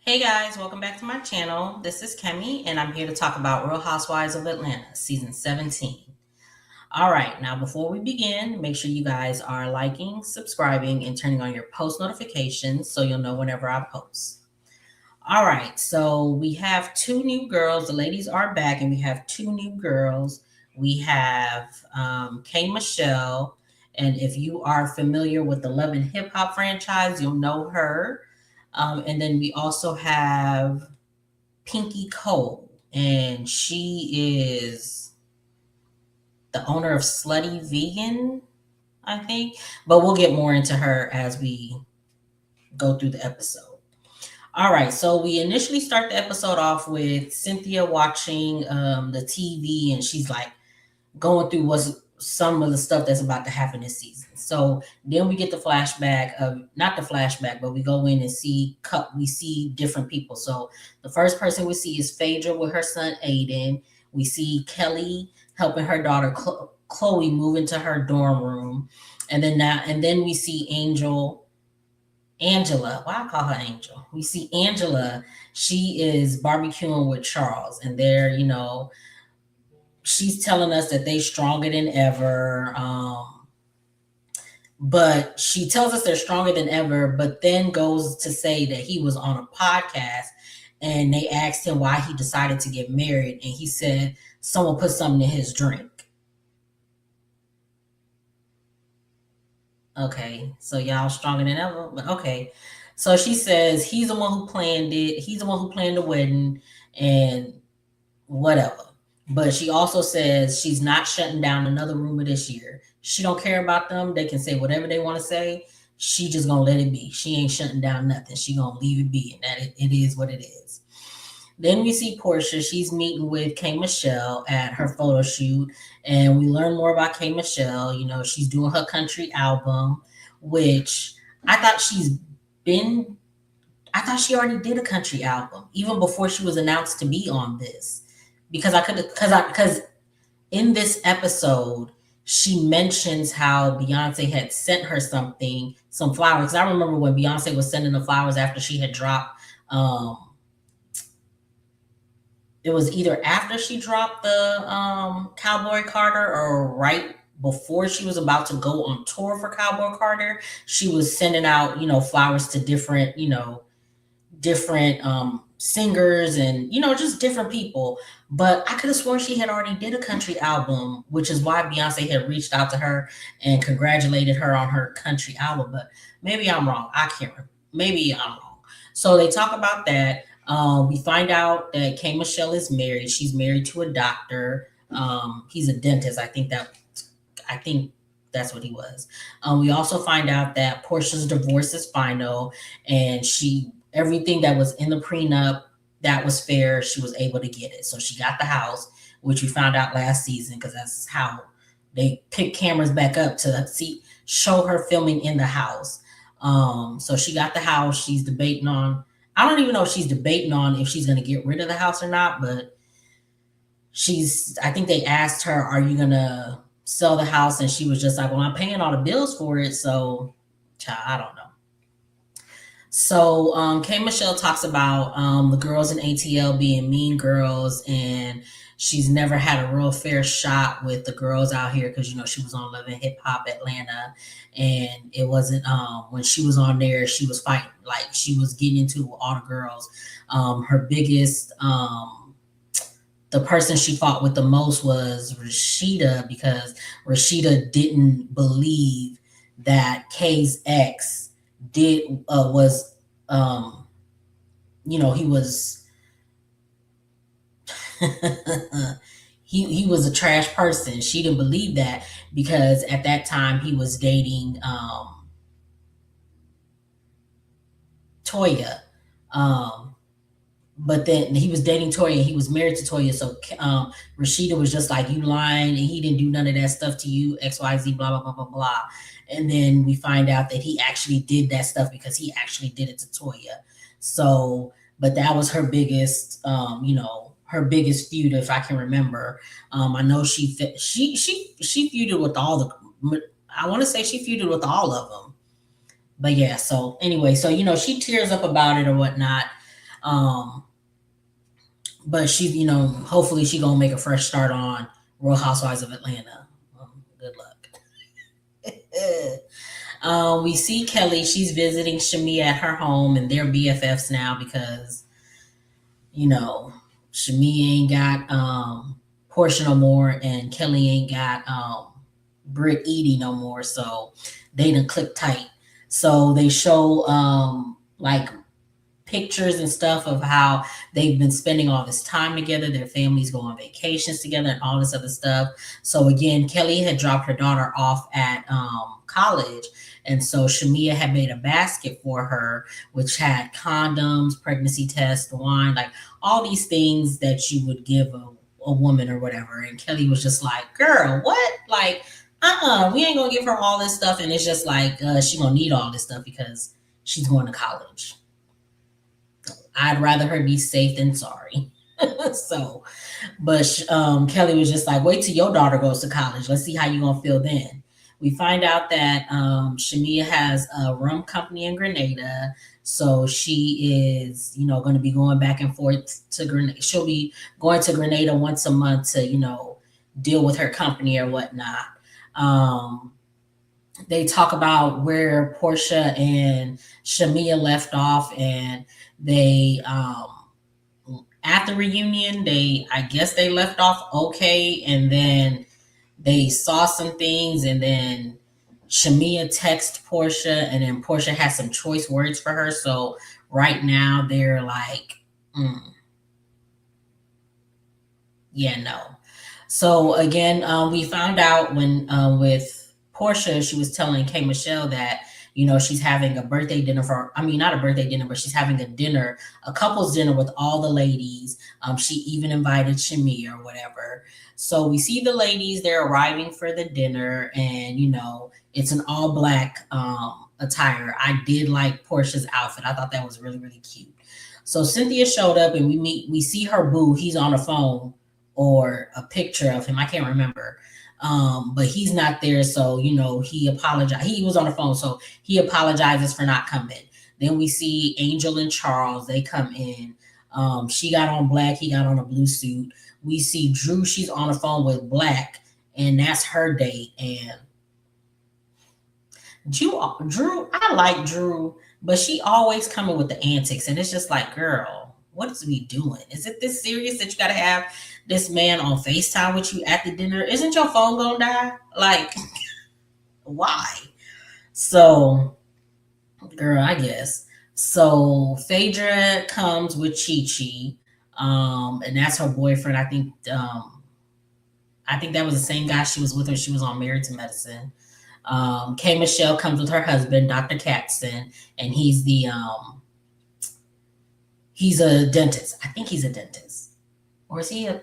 Hey guys, welcome back to my channel. This is Kemi, and I'm here to talk about Real Housewives of Atlanta, season 17. All right, now before we begin, make sure you guys are liking, subscribing, and turning on your post notifications so you'll know whenever I post. All right, so we have two new girls. The ladies are back, and we have two new girls. We have K. Michelle, and if you are familiar with the Love and Hip Hop franchise, you'll know her. And then we also have Pinky Cole, and she is the owner of Slutty Vegan, I think. But we'll get more into her as we go through the episode. All right, so we initially start the episode off with Cynthia watching the TV, and she's like going through what's some of the stuff that's about to happen this season. So then we get the flashback of not the flashback, but we go in and we see different people. So the first person we see is Phaedra with her son Aiden. We see Keli helping her daughter Chloe move into her dorm room, and then we see Angela. Why I call her Angel? We see Angela. She is barbecuing with Charles, and she's telling us that they stronger than ever. But she tells us they're stronger than ever, but then goes to say that he was on a podcast and they asked him why he decided to get married. And he said someone put something in his drink. Okay, so y'all stronger than ever, but okay. So she says he's the one who planned it. He's the one who planned the wedding and whatever. But she also says she's not shutting down another rumor this year. She don't care about them. They can say whatever they want to say. She just gonna let it be. She ain't shutting down nothing. She gonna leave it be, and that it is what it is. Then we see Portia. She's meeting with K. Michelle at her photo shoot, and we learn more about K. Michelle. She's doing her country album, which I thought been. I thought she already did a country album even before she was announced to be on this, because in this episode she mentions how Beyonce had sent her some flowers. Because I remember when Beyonce was sending the flowers after she had dropped. It was either after she dropped the Cowboy Carter or right before she was about to go on tour for Cowboy Carter. She was sending out, flowers to different singers and just different people. But I could have sworn she had already did a country album, which is why Beyonce had reached out to her and congratulated her on her country album. But maybe I'm wrong. I can't remember. Maybe I'm wrong. So they talk about that. We find out that K. Michelle is married. She's married to a doctor. He's a dentist. I think that's what he was. We also find out that Portia's divorce is final, and everything that was in the prenup that was fair, she was able to get it. So she got the house, which we found out last season, because that's how they picked cameras back up to show her filming in the house. So she got the house. She's debating on, I don't even know if she's debating on if she's going to get rid of the house or not, but I think they asked her, are you going to sell the house? And she was just like, well, I'm paying all the bills for it. So I don't know. So K. Michelle talks about the girls in ATL being mean girls, and she's never had a real fair shot with the girls out here because she was on Love and Hip Hop Atlanta, and it wasn't when she was on there, she was fighting, like she was getting into all the girls. Her biggest the person she fought with the most was Rashida, because Rashida didn't believe that Kay's ex was he was he was a trash person. She didn't believe that because at that time he was dating Toya. But then he was dating Toya, and he was married to Toya. So Rashida was just like, you lying, and he didn't do none of that stuff to you, XYZ, blah, blah, blah, blah, blah. And then we find out that he actually did that stuff because he actually did it to Toya. So, but that was her biggest, her biggest feud, if I can remember. I know she feuded with I want to say she feuded with all of them. But yeah, so anyway, so, she tears up about it or whatnot. Um, but she, hopefully she gonna make a fresh start on Real Housewives of Atlanta. Good luck. We see Keli. She's visiting Shamea at her home, and they're BFFs now because you know Shamea ain't got Portia no more, and Keli ain't got Britt Edie no more. So they done click tight. So they show like pictures and stuff of how they've been spending all this time together. Their families go on vacations together and all this other stuff. So again, Keli had dropped her daughter off at college. And so Shamea had made a basket for her, which had condoms, pregnancy tests, wine, like all these things that you would give a woman or whatever. And Keli was just like, girl, what? Like, we ain't gonna give her all this stuff. And it's just like, she gonna need all this stuff because she's going to college. I'd rather her be safe than sorry. So, but Keli was just like, wait till your daughter goes to college. Let's see how you're going to feel then. We find out that Shamea has a rum company in Grenada. So she is, going to be going back and forth to Grenada. She'll be going to Grenada once a month to, deal with her company or whatnot. They talk about where Portia and Shamea left off, and they at the reunion I guess they left off okay, and then they saw some things, and then Shamea texted Portia, and then Portia had some choice words for her. So right now they're like, yeah, no. So again, we found out when with Portia, she was telling K Michelle that she's having a birthday dinner not a birthday dinner, but she's having a couple's dinner with all the ladies. She even invited Shamea or whatever. So we see the ladies, they're arriving for the dinner, and it's an all black attire. I did like Portia's outfit. I thought that was really, really cute. So Cynthia showed up, and we see her boo. He's on the phone, or a picture of him. I can't remember. But he's not there. So, he apologized. He was on the phone. So he apologizes for not coming. Then we see Angel and Charles. They come in. She got on black. He got on a blue suit. We see Drew. She's on the phone with Black, and that's her date. And Drew, I like Drew, but she always coming with the antics. And it's just like, girl, what is we doing? Is it this serious that you got to have this man on FaceTime with you at the dinner? Isn't your phone gonna die? Like, why? So, girl, I guess. So Phaedra comes with Chi Chi, and that's her boyfriend. I think that was the same guy she was with when she was on Married to Medicine. K Michelle comes with her husband, Dr. Katzen, and he's a dentist. I think he's a dentist. Or is he a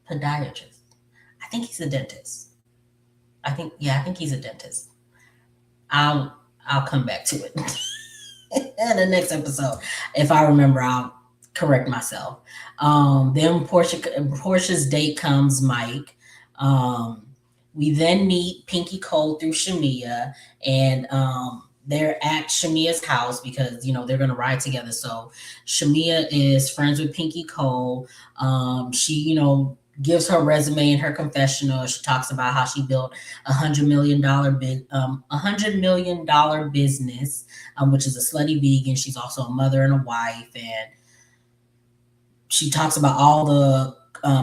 podiatrist? I think he's a dentist. I think he's a dentist. I'll come back to it in the next episode. If I remember, I'll correct myself. Then Portia's date comes Mike. We then meet Pinky Cole through Shamea, and they're at Shamea's house because they're gonna ride together. So Shamea is friends with Pinky Cole. She gives her resume in her confessional. She talks about how she built $100 million business, which is a slutty vegan. She's also a mother and a wife, and she talks about all the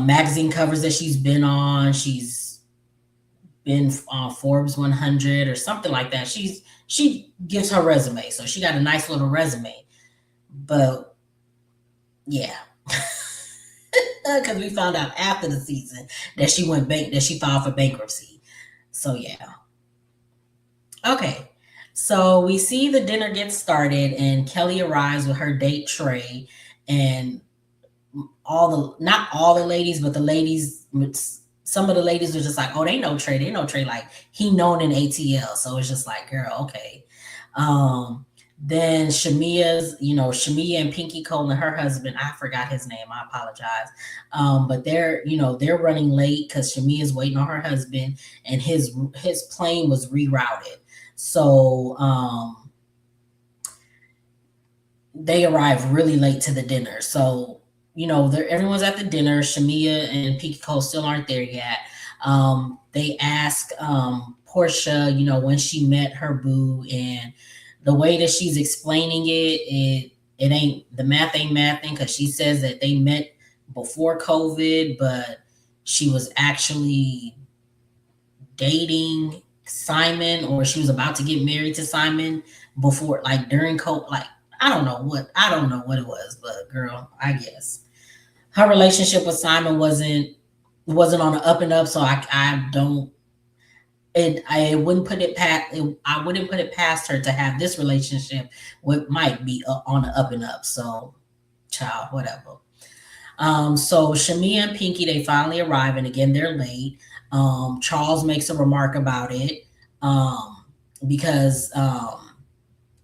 magazine covers that she's been on. She's been on Forbes 100 or something like that. She gives her resume, so she got a nice little resume. But yeah. Because we found out after the season that she filed for bankruptcy. So yeah. Okay. So we see the dinner get started, and Keli arrives with her date Trey, and not all the ladies, but the ladies, some of the ladies were just like, oh, they know Trey. Like, he known in ATL. So it's just like, girl, okay. Then Shamea and Pinky Cole and her husband, I forgot his name, I apologize. But they're running late because Shamea's waiting on her husband, and his plane was rerouted. So they arrive really late to the dinner. So, everyone's at the dinner. Shamea and Pinky Cole still aren't there yet. They ask Portia, when she met her boo, and the way that she's explaining it ain't, the math ain't mathing, because she says that they met before COVID, but she was actually dating Simon, or she was about to get married to Simon before, like during COVID. Like, I don't know what it was, but girl, I guess her relationship with Simon wasn't on the up and up. So I don't it I wouldn't put it past I wouldn't put it past her to have this relationship with Mike be on the up and up. So, child, whatever. So Shamia and Pinky, they finally arrive, and again they're late. Charles makes a remark about it, um, because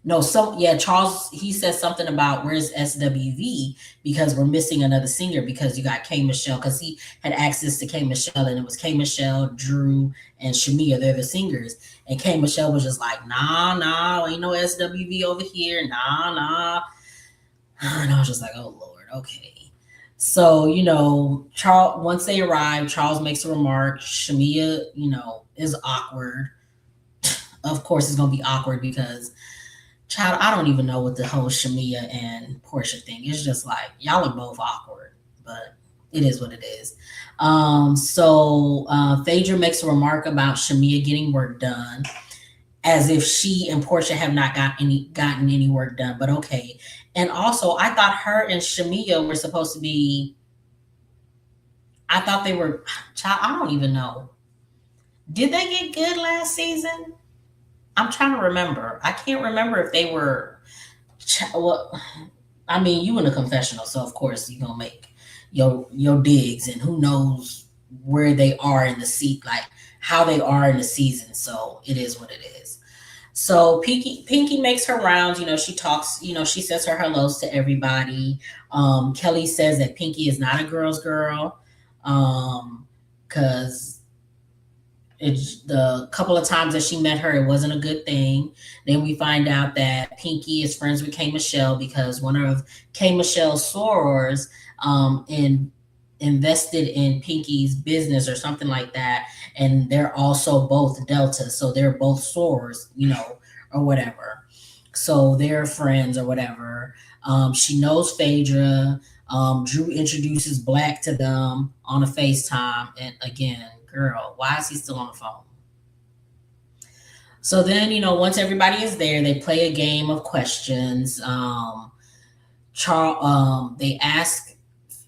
no, so yeah, Charles, he says something about where's SWV, because we're missing another singer, because you got K Michelle, because he had access to K Michelle, and it was K Michelle, Drew, and Shamia. They're the singers, and K Michelle was just like, nah, ain't no SWV over here, nah. And I was just like, oh Lord, okay. So, Charles, once they arrive, Charles makes a remark. Shamia, is awkward. Of course, it's gonna be awkward because, child, I don't even know what the whole Shamia and Portia thing. It's just like y'all are both awkward, but it is what it is. Phaedra makes a remark about Shamia getting work done, as if she and Portia have not gotten any work done. But okay. And also, I thought her and Shamia were supposed to be. I thought they were. Child, I don't even know. Did they get good last season? I'm trying to remember. I can't remember if they were. Well, I mean, you in a confessional, so of course you're gonna make your digs, and who knows where they are in the seat, like how they are in the season. So it is what it is. So Pinky makes her rounds. She talks. She says her hellos to everybody. Keli says that Pinky is not a girl's girl, because it's the couple of times that she met her, it wasn't a good thing. Then we find out that Pinky is friends with K Michelle, because one of K Michelle's sorors invested in Pinky's business or something like that, and they're also both Delta, so they're both sorors, or whatever. So they're friends or whatever. She knows Phaedra. Drew introduces Black to them on a FaceTime, and again, girl, why is he still on the phone? So then, once everybody is there, they play a game of questions. They ask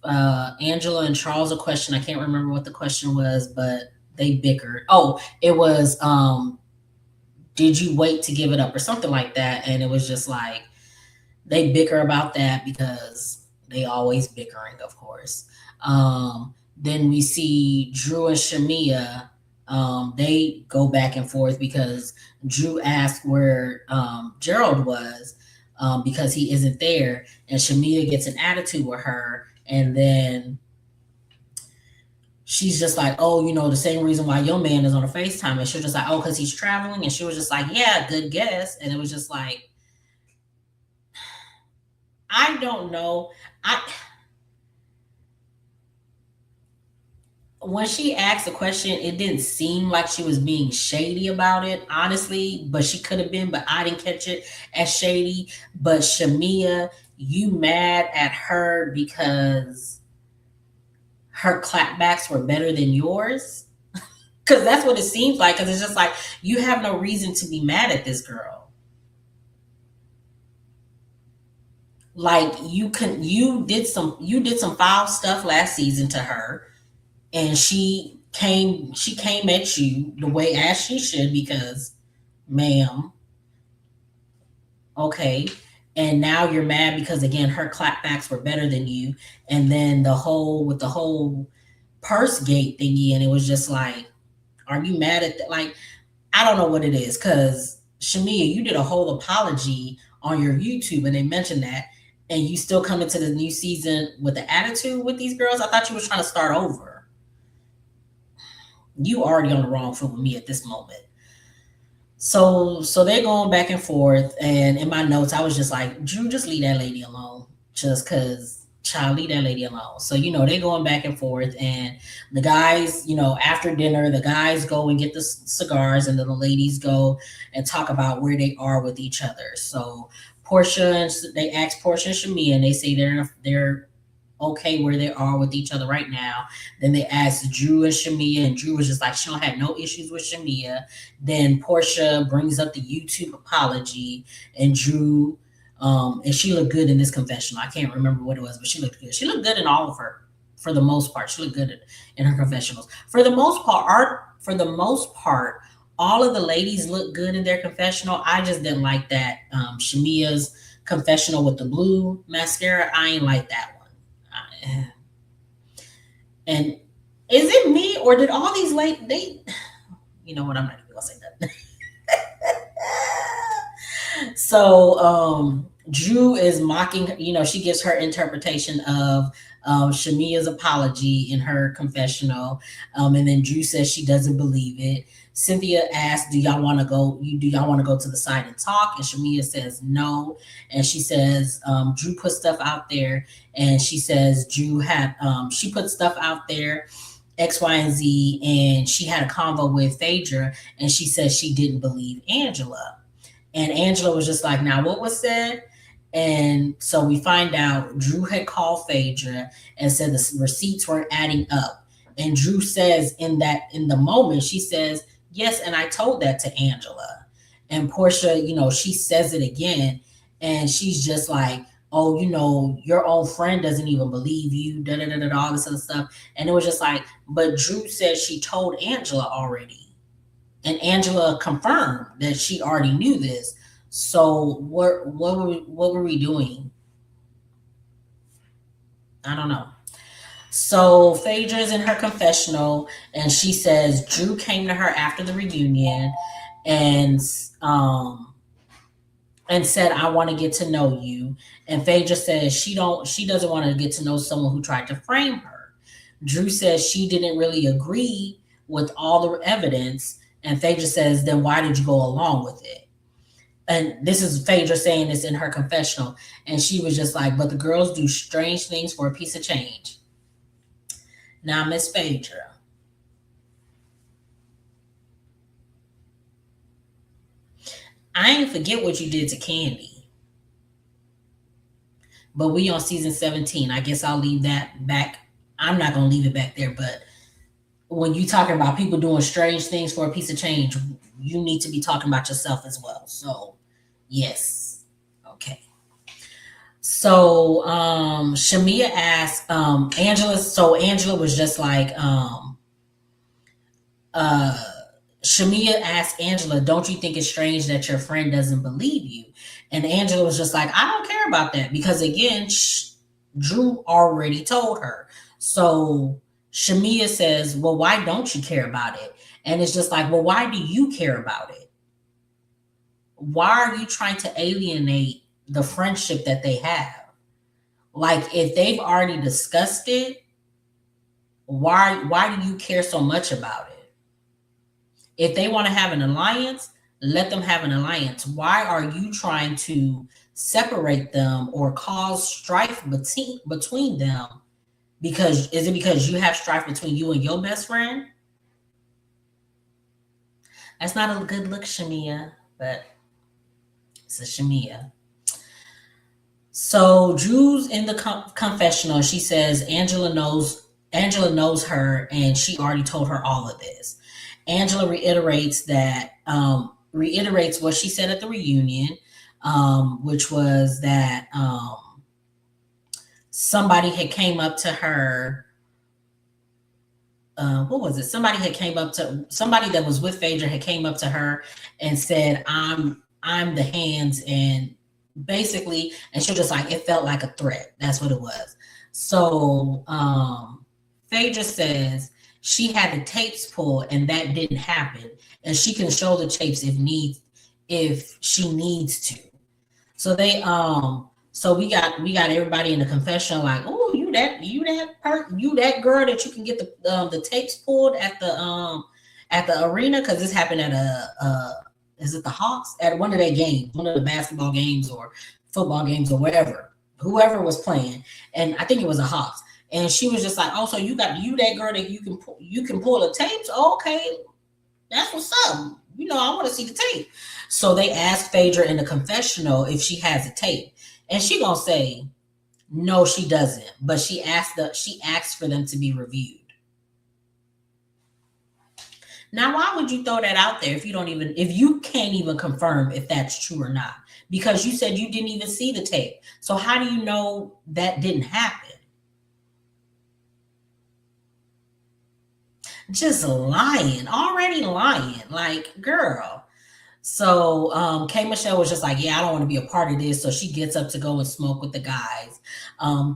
Angela and Charles a question. I can't remember what the question was, but they bickered. Oh, it was, did you wait to give it up or something like that? And it was just like, they bicker about that because they always bickering, of course. Then we see Drew and Shamia. They go back and forth because Drew asked where Gerald was, because he isn't there, and Shamia gets an attitude with her, and then she's just like, oh, the same reason why your man is on a FaceTime, and she was just like, oh, because he's traveling, and she was just like, yeah, good guess, and it was just like, I don't know. I When she asked the question, it didn't seem like she was being shady about it, honestly, but she could have been, but I didn't catch it as shady. But Shamia, you mad at her because her clapbacks were better than yours? Because that's what it seems like. Because it's just like, you have no reason to be mad at this girl. Like, you did some foul stuff last season to her, and she came at you the way as she should, because, ma'am, okay. And now you're mad because, again, her clapbacks were better than you. And then the whole purse gate thingy, and it was just like, are you mad at that? Like, I don't know what it is, because Shamia, you did a whole apology on your YouTube, and they mentioned that, and you still come into the new season with the attitude with these girls. I thought you were trying to start over. You already on the wrong foot with me at this moment. So they're going back and forth, and in my notes, I was just like, Drew, just leave that lady alone, just cause child, leave that lady alone. So they're going back and forth, and the guys, after dinner, the guys go and get the cigars, and then the ladies go and talk about where they are with each other. So they ask Portia and Shamea, and they say they're okay where they are with each other right now. Then they asked Drew and Shamea, and Drew was just like, she don't have no issues with Shamea. Then Portia brings up the YouTube apology, and Drew, and she looked good in this confessional. I can't remember what it was, but she looked good. She looked good in all of her, for the most part. She looked good in her confessionals. For the most part, all of the ladies looked good in their confessional. I just didn't like that Shamea's confessional with the blue mascara. I ain't like that one. And is it me, or did all these you know what? I'm not even gonna say that. So Drew is mocking, she gives her interpretation of Shamea's apology in her confessional. And then Drew says she doesn't believe it. Cynthia asks, do y'all want to go to the side and talk? And Shamea says no. And she says, Drew put stuff out there. And she says she put stuff out there, X, Y, and Z. And she had a convo with Phaedra, and she says she didn't believe Angela. And Angela was just like, now what was said? And so we find out Drew had called Phaedra and said the receipts weren't adding up. And Drew says in the moment, she says, yes, and I told that to Angela. And Portia, she says it again, and she's just like, oh, your own friend doesn't even believe you, da da da da, all this other stuff. And it was just like, but Drew said she told Angela already. And Angela confirmed that she already knew this. So what were we doing? I don't know. So Phaedra's in her confessional, and she says Drew came to her after the reunion, and um and said, I want to get to know you. And Phaedra says she doesn't want to get to know someone who tried to frame her. Drew says she didn't really agree with all the evidence. And Phaedra says, then why did you go along with it? And this is Phaedra saying this in her confessional. And she was just like, but the girls do strange things for a piece of change. Now, Miss Phaedra, I ain't forget what you did to Candy. But we on season 17. I guess I'll leave that back. I'm not going to leave it back there. But when you talking about people doing strange things for a piece of change, you need to be talking about yourself as well. So, yes. Okay. So, Shamea asked Angela. So Angela was just like, Shamea asked Angela, don't you think it's strange that your friend doesn't believe you? And Angela was just like, I don't care about that, because again, Drew already told her. So Shamea says, well, why don't you care about it? And it's just like, well, why do you care about it? Why are you trying to alienate the friendship that they have? Like, if they've already discussed it, why do you care so much about it? If they want to have an alliance, let them have an alliance. Why are you trying to separate them or cause strife between them? Is it because you have strife between you and your best friend? That's not a good look, Shamea, but it's a Shamea. So Drew's in the confessional. She says Angela knows her, and she already told her all of this. Angela reiterates what she said at the reunion, which was that somebody had came up to her. What was it? Somebody that was with Phaedra had came up to her and said, I'm the hands, and basically, and she was just like, it felt like a threat. That's what it was. So Phaedra says she had the tapes pulled, and that didn't happen, and she can show the tapes if she needs to. So we got everybody in the confessional like, oh, you that girl that you can get the tapes pulled at the arena, because this happened at is it the Hawks at one of their games, one of the basketball games or football games or whatever, whoever was playing, and I think it was the Hawks. And she was just like, "Oh, so you that girl that you can pull the tapes? Oh, okay, that's what's up. I want to see the tape." So they asked Phaedra in the confessional if she has a tape, and she gonna say no, she doesn't. But she asked for them to be reviewed. Now, why would you throw that out there if you can't even confirm if that's true or not? Because you said you didn't even see the tape. So how do you know that didn't happen? Just lying, already lying. Like, girl. So K Michelle was just like, yeah, I don't want to be a part of this. So she gets up to go and smoke with the guys.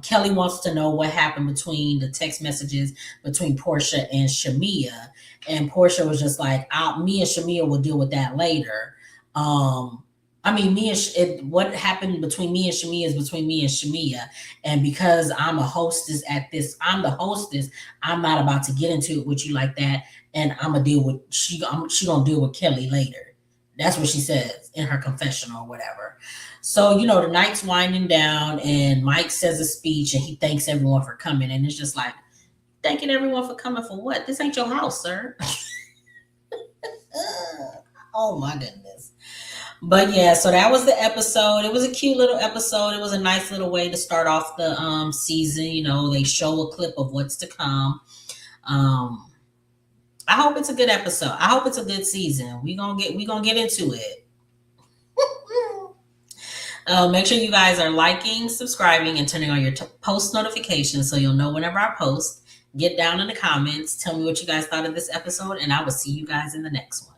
Kelly wants to know what happened between the text messages between Portia and Shamea. And Portia was just like, me and Shamea will deal with that later. I mean, what happened between me and Shamea is between me and Shamea. And because I'm the hostess, I'm not about to get into it with you like that. And I'm gonna deal with she gonna deal with Kelly later. That's what she says in her confessional or whatever. So, the night's winding down and Mike says a speech and he thanks everyone for coming. And it's just like, thanking everyone for coming for what? This ain't your house, sir. Oh my goodness. But yeah, so that was the episode. It was a cute little episode. It was a nice little way to start off the season. They show a clip of what's to come. I hope it's a good episode. I hope it's a good season. We gonna get into it. Make sure you guys are liking, subscribing, and turning on your post notifications so you'll know whenever I post. Get down in the comments. Tell me what you guys thought of this episode, and I will see you guys in the next one.